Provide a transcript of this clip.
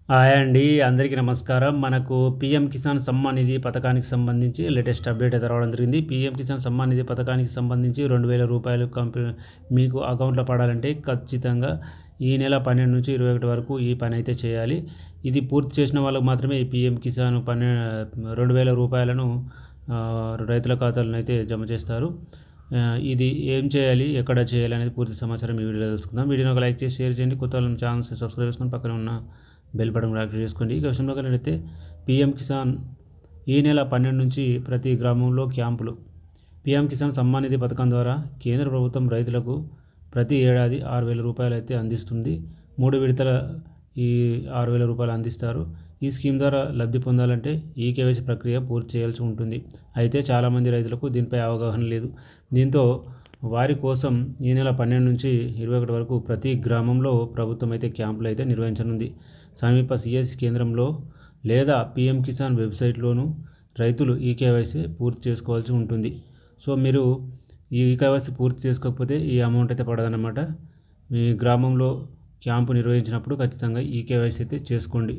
Hi అండి. అందరికీ నమస్కారం. మనకు పీఎం కిసాన్ సమ్మాన్ నిధి పథకానికి సంబంధించి లేటెస్ట్ అప్డేట్ అయితే రావడం జరిగింది. పీఎం కిసాన్ సమ్మాన్ నిధి పథకానికి సంబంధించి రూ. 2,000 మీకు అకౌంట్‌లో పడాలంటే ఖచ్చితంగా ఈ నెల 12 నుంచి 21 వరకు ఈ పని అయితే చేయాలి. ఇది పూర్తి చేసిన వాళ్ళకి మాత్రమే ఈ పీఎం కిసాన్ రూ. 2,000 రైతుల ఖాతాలను అయితే జమ చేస్తారు. ఇది ఏం చేయాలి, ఎక్కడ చేయాలి అనేది పూర్తి సమాచారం ఈ వీడియోలో తెలుసుకుందాం. వీడియోని ఒక లైక్ చేసి షేర్ చేయండి. కొత్త వాళ్ళని ఛానల్ని సబ్స్క్రైబ్ చేసుకొని పక్కన ఉన్న బెల్ బటన్ యాక్టివేట్ చేసుకోండి. ఈ విషయంలో అయితే పీఎం కిసాన్ ఈ నెల 12 నుంచి ప్రతి గ్రామంలో క్యాంపులు. పీఎం కిసాన్ సమ్మాన్ నిధి పథకం ద్వారా కేంద్ర ప్రభుత్వం రైతులకు ప్రతి ఏడాది రూ. 6,000 అయితే అందిస్తుంది. 3 విడతల ఈ రూ. 6,000 అందిస్తారు. ఈ స్కీమ్ ద్వారా లబ్ధి పొందాలంటే ఈకేవైసీ ప్రక్రియ పూర్తి చేయాల్సి ఉంటుంది. అయితే చాలామంది రైతులకు దీనిపై అవగాహన లేదు. దీంతో వారి కోసం ఈ నెల 12 నుంచి 21 వరకు ప్రతి గ్రామంలో ప్రభుత్వం అయితే క్యాంపులు అయితే నిర్వహించనుంది. సమీప సిఎస్సి కేంద్రంలో లేదా పీఎం కిసాన్ వెబ్సైట్లోనూ రైతులు ఈకేవైసీ పూర్తి చేసుకోవాల్సి ఉంటుంది. సో మీరు ఈ ఈకేవైసీ పూర్తి చేసుకోకపోతే ఈ అమౌంట్ అయితే పడదన్నమాట. మీ గ్రామంలో క్యాంపు నిర్వహించినప్పుడు ఖచ్చితంగా ఈకేవైసీ అయితే చేసుకోండి.